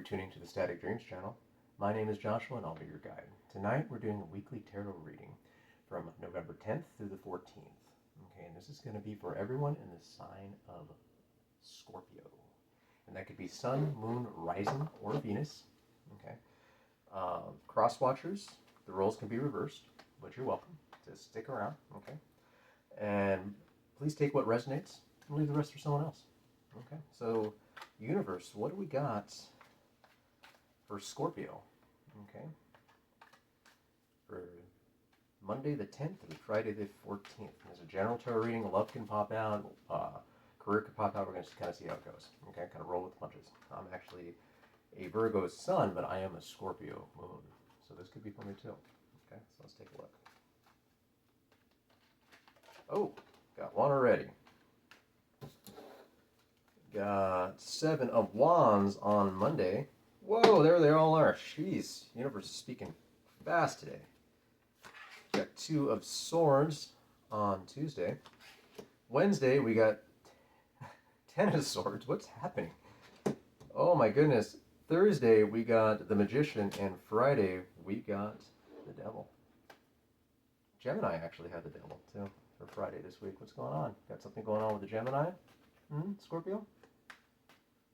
tuning to the Static Dreams channel. My name is Joshua and I'll be your guide. Tonight we're doing a weekly tarot reading from November 10th through the 14th. Okay, and this is going to be for everyone in the sign of Scorpio. And that could be Sun, Moon, Rising, or Venus. Okay. Cross watchers, the roles can be reversed, but you're welcome to stick around. Okay. And please take what resonates and leave the rest for someone else. Okay, so universe, what do we got for Scorpio? Okay, for Monday the 10th through Friday the 14th. There's a general tarot reading. Love can pop out, career can pop out. We're going to kind of see how it goes. Okay, kind of roll with the punches. I'm actually a Virgo sun, but I am a Scorpio moon, so this could be for me too. Okay, so let's take a look. Oh, got one already. Got 7 of Wands on Monday. Whoa, there they all are. Jeez, universe is speaking fast today. Got 2 of Swords on Tuesday. Wednesday, we got 10 of Swords. What's happening? Oh my goodness. Thursday, we got the Magician, and Friday, we got the Devil. Gemini actually had the Devil, too, for Friday this week. What's going on? Got something going on with the Gemini? Scorpio?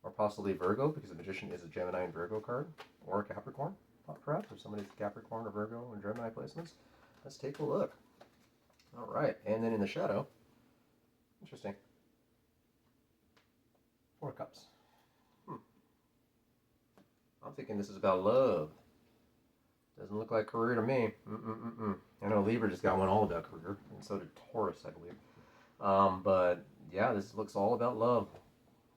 Or possibly Virgo, because the Magician is a Gemini and Virgo card. Or a Capricorn, perhaps, or somebody's Capricorn or Virgo and Gemini placements. Let's take a look. Alright, and then in the shadow, interesting, 4 of Cups. I'm thinking this is about love. Doesn't look like career to me. I know Libra just got one all about career, and so did Taurus, I believe. But yeah, this looks all about love.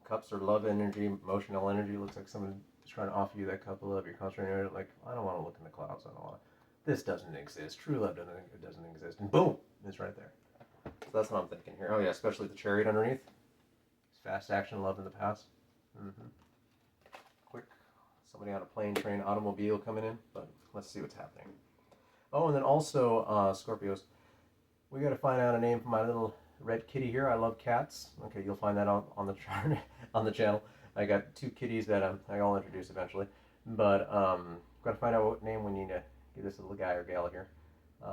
Cups are love energy, emotional energy. Looks like someone is trying to offer you that cup of love. You're concentrating on it, like, I don't want to look in the clouds. I don't want to. This doesn't exist. True love doesn't exist. And boom, it's right there. So that's what I'm thinking here. Oh yeah, especially the Chariot underneath. It's fast action, love in the past. Quick. Somebody on a plane, train, automobile coming in. But let's see what's happening. Oh, and then also, Scorpios, we got to find out a name for my little red kitty here. I love cats. Okay, you'll find that on the chart on the channel. I got 2 kitties that I'll introduce eventually. But got to find out what name we need to give this little guy or gal here.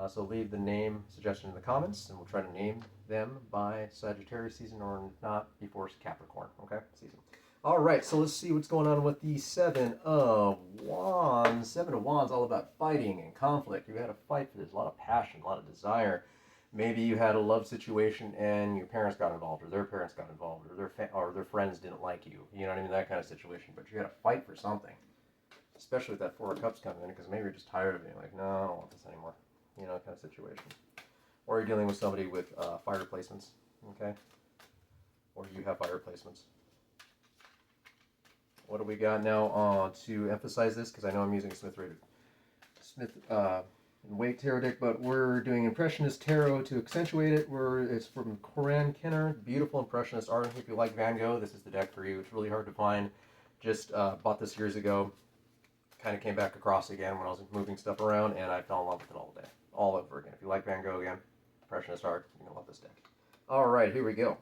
So leave the name suggestion in the comments, and we'll try to name them by Sagittarius season, or not before Capricorn. Okay, season. All right, so let's see what's going on with the 7 of Wands. 7 of Wands, all about fighting and conflict. You had to fight for this, a lot of passion, a lot of desire. Maybe you had a love situation and your parents got involved, or their parents got involved, or their friends didn't like you. You know what I mean? That kind of situation. But you had to fight for something, especially with that 4 of Cups coming in, because maybe you're just tired of it. You're like, no, I don't want this anymore. You know, kind of situation. Or you're dealing with somebody with fire placements, okay? Or you have fire placements. What do we got now to emphasize this? Because I know I'm using Smith and Waite Tarot deck, but we're doing Impressionist Tarot to accentuate it. It's from Corinne Kenner, beautiful Impressionist art. If you like Van Gogh, this is the deck for you. It's really hard to find. Just bought this years ago. Kind of came back across again when I was moving stuff around, and I fell in love with it all over again. If you like Van Gogh again, Impressionist art, you're going to love this deck. All right, here we go.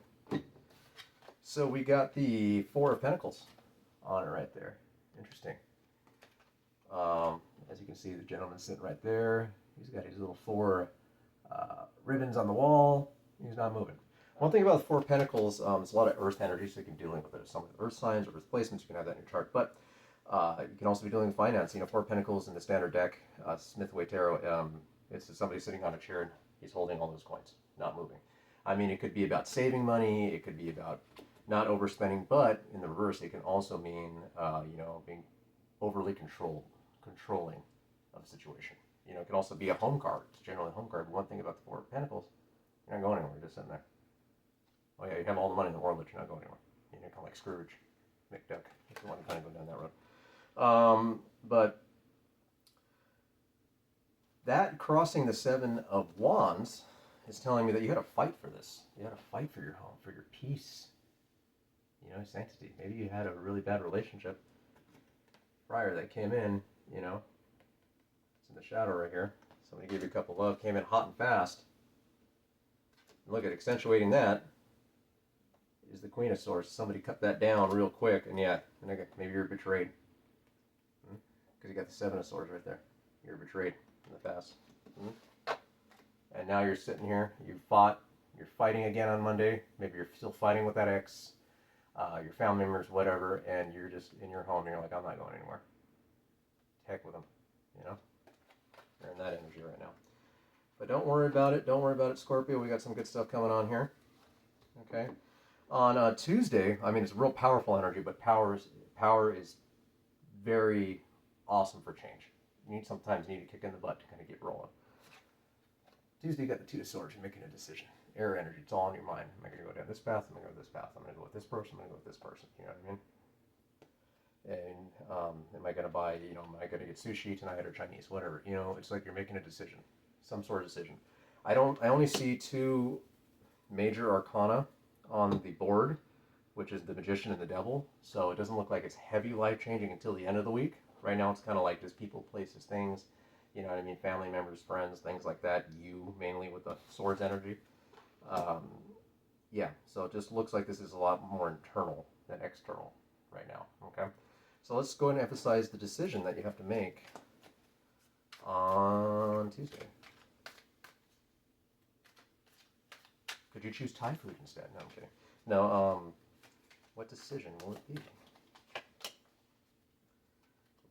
So we got the 4 of Pentacles on it right there. Interesting. As you can see, the gentleman's sitting right there. He's got his little 4 ribbons on the wall. He's not moving. One thing about the 4 of Pentacles, it's a lot of earth energy, so you can be dealing with it. Some of the earth signs or earth placements, you can have that in your chart. But you can also be dealing with finance. You know, 4 of Pentacles in the standard deck, Smith Waite Tarot, it's somebody sitting on a chair and he's holding all those coins, not moving. I mean, it could be about saving money. It could be about not overspending, but in the reverse, it can also mean, you know, being overly controlling of a situation. You know, it can also be a home card. It's generally a home card. But one thing about the 4 of Pentacles, you're not going anywhere. You're just sitting there. Oh yeah, you have all the money in the world, but you're not going anywhere. You're kind of like Scrooge, McDuck, if you want to kind of go down that road. But that crossing the 7 of Wands is telling me that you had to fight for this. You had to fight for your home, for your peace. You know, sanctity. Maybe you had a really bad relationship prior that came in, you know. It's in the shadow right here. Somebody gave you a cup of love, came in hot and fast. And look at accentuating that is the Queen of Swords. Somebody cut that down real quick, and yeah, maybe you're betrayed. because you got the Seven of Swords right there. You're betrayed in the past. Mm-hmm. And now you're sitting here, you're fighting again on Monday. Maybe you're still fighting with that ex, your family members, whatever, and you're just in your home and you're like, I'm not going anywhere. Heck with them, you know? You're in that energy right now. But don't worry about it. Don't worry about it, Scorpio. We got some good stuff coming on here. Okay? On Tuesday, I mean, it's real powerful energy, but power is very awesome for change. You sometimes need a kick in the butt to kind of get rolling. Tuesday, you got the Two of Swords. You're making a decision. Air energy. It's all in your mind. Am I going to go down this path? Am I going to go this path? I'm going to go with this person. I'm going to go with this person. You know what I mean? And am I going to buy, am I going to get sushi tonight or Chinese? Whatever. It's like you're making a decision. Some sort of decision. I only see two major arcana on the board, which is the Magician and the Devil. So it doesn't look like it's heavy life changing until the end of the week. Right now it's kind of like just people, places, things, you know what I mean, family members, friends, things like that. You mainly with the Swords energy. Yeah, so it just looks like this is a lot more internal than external right now. Okay, so let's go ahead and emphasize the decision that you have to make on Tuesday. Could you choose Thai food instead? No, I'm kidding. No, what decision will it be?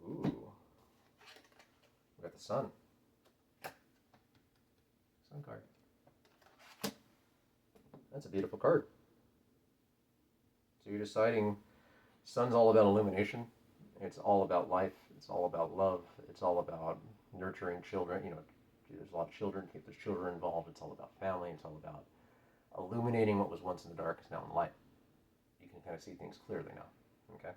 Ooh. We got the Sun. Sun card. That's a beautiful card. So you're deciding, Sun's all about illumination. It's all about life. It's all about love. It's all about nurturing children. There's a lot of children. If there's children involved, it's all about family. It's all about illuminating what was once in the dark is now in light. You can kind of see things clearly now. Okay.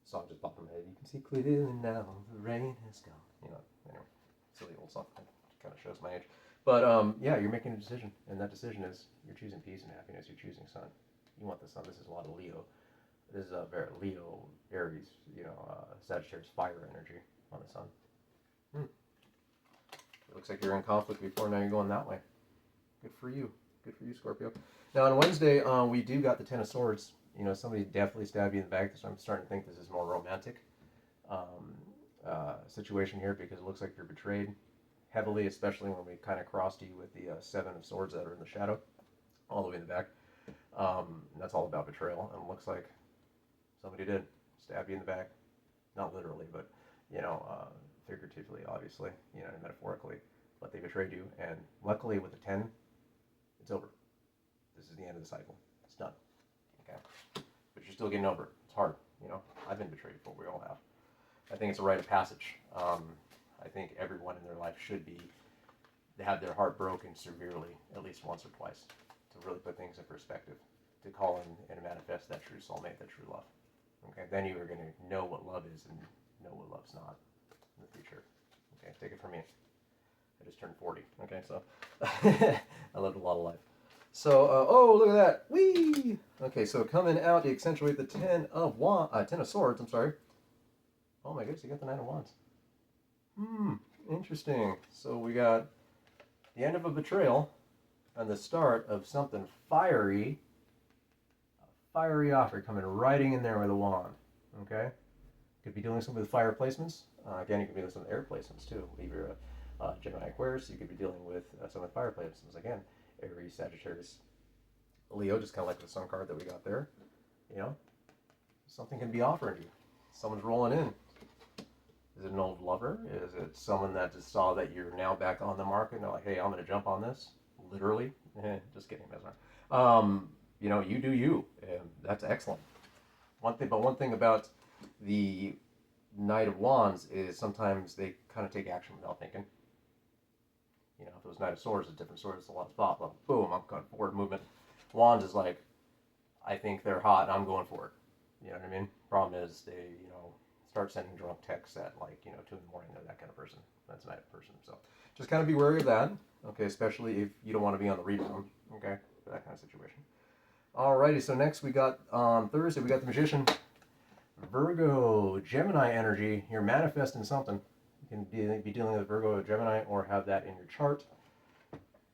Song just popped in my head. You can see clearly now. The rain has gone. Anyway, silly old song. It kind of shows my age. But yeah, you're making a decision, and that decision is you're choosing peace and happiness. You're choosing Sun. You want the Sun. This is a lot of Leo. This is a very Leo, Aries, Sagittarius fire energy on the Sun. It looks like you're in conflict before. Now you're going that way. Good for you. Good for you, Scorpio. Now on Wednesday, we do got the Ten of Swords. Somebody definitely stabbed you in the back. So I'm starting to think this is more romantic situation here because it looks like you're betrayed heavily, especially when we kind of crossed you with the Seven of Swords that are in the shadow, all the way in the back. That's all about betrayal, and it looks like somebody did stab you in the back, not literally, but figuratively, obviously, metaphorically. But they betrayed you, and luckily with the 10, it's over. This is the end of the cycle. It's done. Okay, but you're still getting over it. It's hard. I've been betrayed before. We all have. I think it's a rite of passage. I think everyone in their life should have their heart broken severely at least once or twice to really put things in perspective, to call in and manifest that true soulmate, that true love. Okay, then you are going to know what love is and know what love's not in the future. Okay, take it from me. I just turned 40. Okay, so I lived a lot of life. So, oh, look at that. Whee! Okay, so coming out to accentuate the Ten of Swords, I'm sorry. Oh my goodness, you got the Nine of Wands. Interesting. So we got the end of a betrayal and the start of something fiery. A fiery offer coming riding in there with a wand. Okay? Could be dealing with some of the fire placements. Again, you could be dealing with some of the air placements too. If you're a Gemini Aquarius, you could be dealing with some of the fire placements. Again, Aries, Sagittarius, Leo, just kind of like the Sun card that we got there. Something can be offered you. Someone's rolling in. Is it an old lover? Is it someone that just saw that you're now back on the market and they're like, hey, I'm going to jump on this? Literally? Just kidding. That's not. You do you. That's excellent. One thing about the Knight of Wands is sometimes they kind of take action without thinking. If it was Knight of Swords, it's a different sword. It's a lot of thought. Like, boom, I'm going forward movement. Wands is like, I think they're hot and I'm going for it. You know what I mean? Problem is they, start sending drunk texts at 2 in the morning. They're that kind of person. That's a night person. So just kind of be wary of that. Okay, especially if you don't want to be on the rebound. Okay, for that kind of situation. Alrighty, so next we got on Thursday, we got the Magician. Virgo, Gemini energy. You're manifesting something. You can be dealing with Virgo or Gemini or have that in your chart.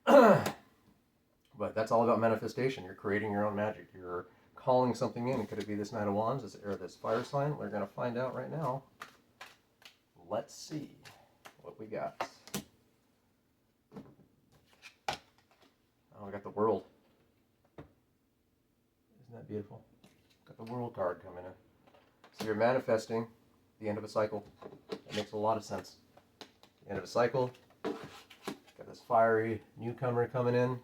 But that's all about manifestation. You're creating your own magic. You're calling something in. Could it be this Knight of Wands or this fire sign? We're going to find out right now. Let's see what we got. Oh, we got the World. Isn't that beautiful? Got the World card coming in. So you're manifesting the end of a cycle. That makes a lot of sense. The end of a cycle. Got this fiery newcomer coming in.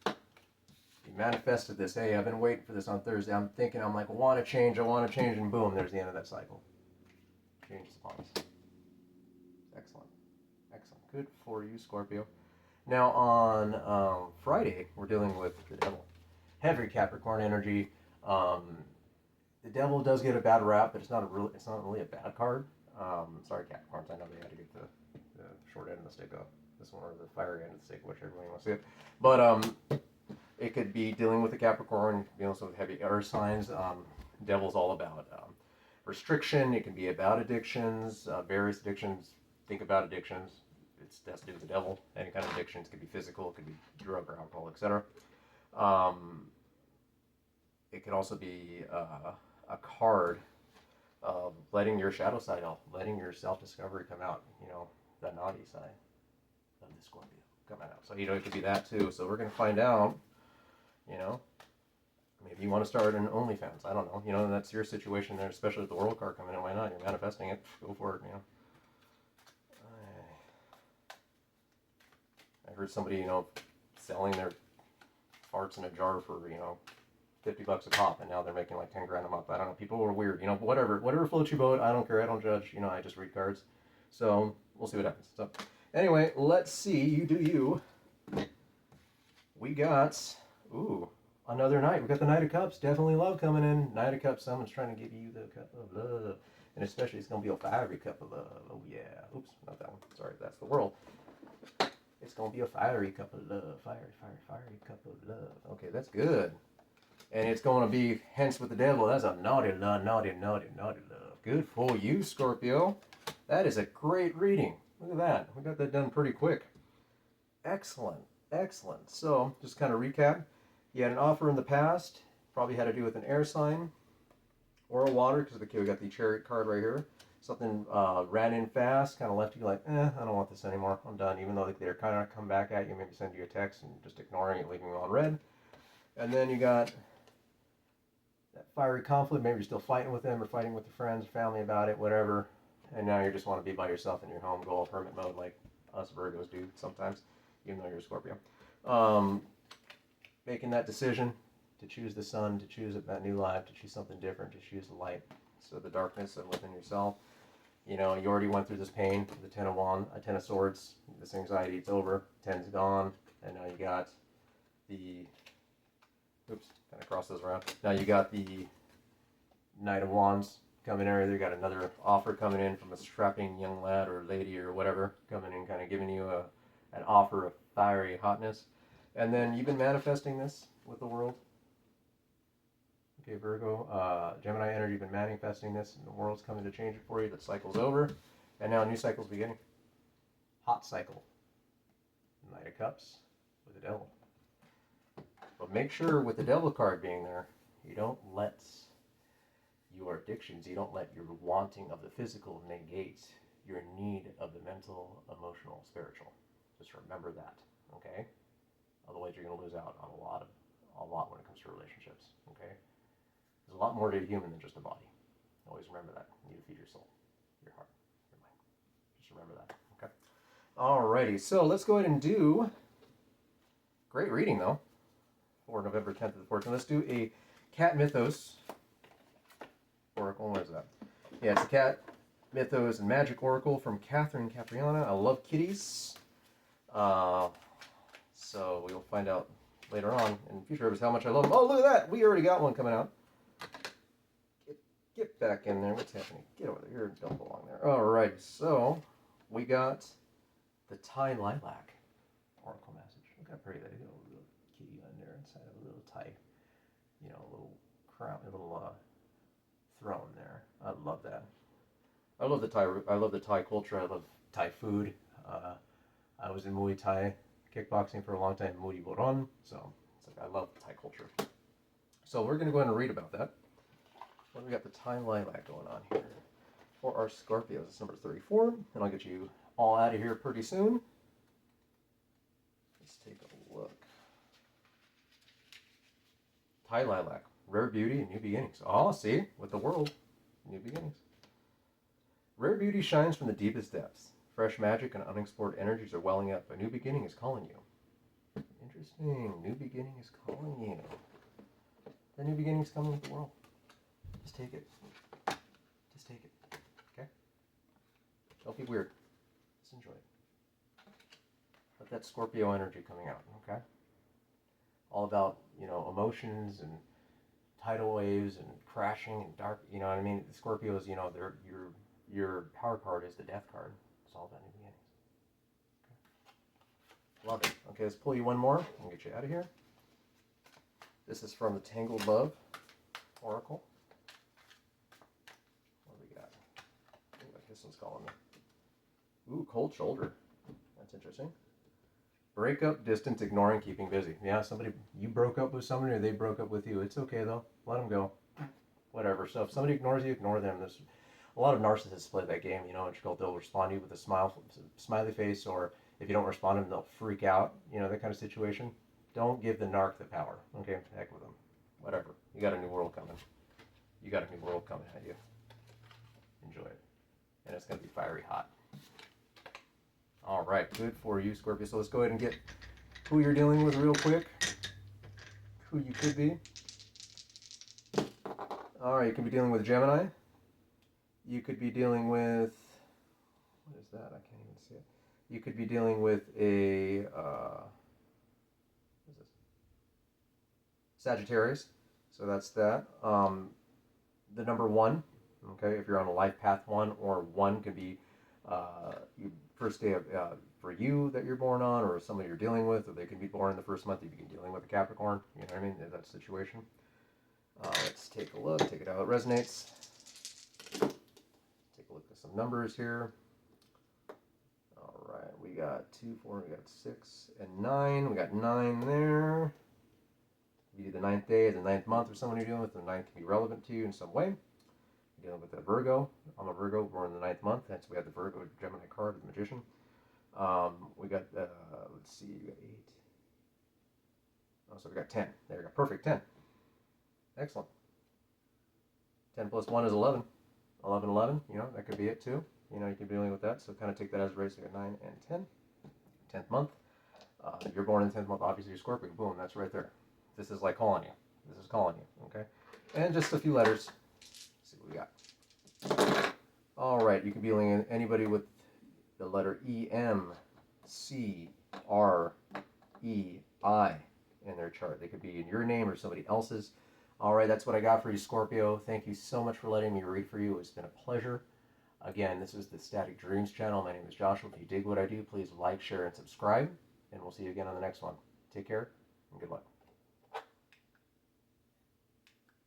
You manifested this. Hey, I've been waiting for this on Thursday. I'm thinking, I want to change, and boom, there's the end of that cycle. Change is upon us. Excellent. Excellent. Good for you, Scorpio. Now on Friday, we're dealing with the devil. Heavy Capricorn energy. The devil does get a bad rap, but it's not really a bad card. Sorry, Capricorns. I know they had to get the short end of the stick of this one, or the fiery end of the stick, whichever way you want to see it. But it could be dealing with the Capricorn, also with heavy earth signs. Devil's all about restriction. It can be about addictions, various addictions. Think about addictions. That's to do with the devil. Any kind of addictions. It could be physical. It could be drug or alcohol, etc. It could also be a card of letting your shadow side out, letting your self-discovery come out. The naughty side of the Scorpio coming out. So it could be that too. So we're going to find out. Maybe you want to start an OnlyFans. I don't know. That's your situation there, especially with the World card coming in. Why not? You're manifesting it. Go for it. I heard somebody, selling their farts in a jar for, $50 a pop, and now they're making like 10 grand a month. I don't know. People are weird. Whatever floats your boat. I don't care. I don't judge. I just read cards. So we'll see what happens. So anyway, let's see. You do you. We got, another Knight. We got the Knight of Cups. Definitely love coming in. Knight of Cups. Someone's trying to give you the cup of love. And especially it's going to be a fiery cup of love. Oh, yeah. Oops, not that one. Sorry, that's the World. It's going to be a fiery cup of love. Fiery cup of love. Okay, that's good. And it's going to be, hence with the devil, that's a naughty love. Good for you, Scorpio. That is a great reading. Look at that. We got that done pretty quick. Excellent. So, just kind of recap. You had an offer in the past. Probably had to do with an air sign or a water, because we got the Chariot card right here. Something ran in fast, kind of left you like, I don't want this anymore. I'm done. Even though they're kind of come back at you, maybe send you a text and just ignoring it, leaving it on red. And then you got that fiery conflict. Maybe you're still fighting with them or fighting with your friends or family about it, whatever. And now you just want to be by yourself in your home, go all hermit mode like us Virgos do sometimes, even though you're a Scorpio. Making that decision to choose the sun, to choose that new life, to choose something different, to choose the light. So the darkness within yourself. You already went through this pain, the Ten of Swords, this anxiety, it's over, 10's gone, and now you got the, oops, kind of cross those around. Now you got the Knight of Wands coming in, you got another offer coming in from a strapping young lad or lady or whatever, coming in, kind of giving you an offer of fiery hotness. And then you've been manifesting this with the World. Okay, Virgo, Gemini energy, you've been manifesting this, and the World's coming to change it for you. The cycle's over, and now a new cycle's beginning. Hot cycle. Knight of Cups with the Devil. But make sure with the Devil card being there, you don't let your addictions, you don't let your wanting of the physical negate your need of the mental, emotional, spiritual. Just remember that, okay? Otherwise, you're going to lose out on a lot when it comes to relationships, okay? There's a lot more to a human than just a body. Always remember that. You need to feed your soul, your heart, your mind. Just remember that, okay? Alrighty, so let's go ahead and do, great reading though, for November 10th to the 14th. Let's do a Cat Mythos Oracle. What is that? Yeah, it's a Cat Mythos and Magic Oracle from Catherine Capriana. I love kitties. So we'll find out later on in future episodes how much I love them. Oh, look at that! We already got one coming out. Get back in there. What's happening? Get over there. You don't belong there. Alright, so we got the Thai Lilac Oracle message. Look how pretty that is. A little kitty on there inside of a little Thai, a little crown, a little throne there. I love that. I love the Thai culture. I love Thai food. I was in Muay Thai kickboxing for a long time, Muay Boron. So it's like I love Thai culture. So we're going to go ahead and read about that. What do we got? The time lilac going on here for our Scorpios. It's number 34, and I'll get you all out of here pretty soon. Let's take a look. Thai lilac, rare beauty and new beginnings. Oh, see, with the world, new beginnings. Rare beauty shines from the deepest depths. Fresh magic and unexplored energies are welling up. A new beginning is calling you. Interesting. New beginning is calling you. The new beginning is coming with the world. Just take it. Just take it. Okay? Don't be weird. Just enjoy it. Let that Scorpio energy coming out. Okay? All about, emotions and tidal waves and crashing and dark. You know what I mean? The Scorpios, your power card is the death card. It's all about new beginnings. Okay. Love it. Okay, let's pull you one more and get you out of here. This is from the Tangled Love Oracle. What do we got? Ooh, this one's calling me. Ooh, cold shoulder. That's interesting. Breakup, distance, ignoring, keeping busy. Yeah, you broke up with somebody or they broke up with you. It's okay though. Let them go. Whatever. So if somebody ignores you, ignore them. There's a lot of narcissists play that game, they'll respond to you with a smiley face, or if you don't respond to them, they'll freak out, that kind of situation. Don't give the narc the power. Okay, heck with them. Whatever. You got a new world coming. You got a new world coming at you. Enjoy it. And it's going to be fiery hot. All right, good for you, Scorpio. So let's go ahead and get who you're dealing with real quick. Who you could be. All right, you could be dealing with Gemini. You could be dealing with, what is that? I can't even see it. You could be dealing with a, what is this? Sagittarius. So that's that. The number 1, okay, if you're on a life path 1, or 1 could be first day of, for you that you're born on, or somebody you're dealing with, or they can be born in the first month if you can dealing with a Capricorn, you know what I mean, that situation. Let's take a look, take it out, it resonates. Take a look at some numbers here. All right, we got 2, 4, we got 6, and 9. We got 9 there. You do the 9th day, the 9th month, or someone you're dealing with, the 9th can be relevant to you in some way. You're dealing with a Virgo. I'm a Virgo, born in the 9th month. Hence, we have the Virgo Gemini card, the Magician. We got, let's see, we got 8. Oh, so we got 10. There we go. Perfect, 10. Excellent. 10 plus 1 is 11. 11, 11, that could be it too. You can be dealing with that. So kind of take that as a race. We got 9 and 10. 10th month. You're born in the 10th month. Obviously, you're Scorpio. Boom, that's right there. This is like calling you. This is calling you, okay? And just a few letters. Let's see what we got. All right, you could be dealing with anybody with the letter E, M, C, R, E, I in their chart. They could be in your name or somebody else's. All right, that's what I got for you, Scorpio. Thank you so much for letting me read for you. It's been a pleasure. Again, this is the Static Dreams channel. My name is Joshua. If you dig what I do, please like, share, and subscribe. And we'll see you again on the next one. Take care, and good luck.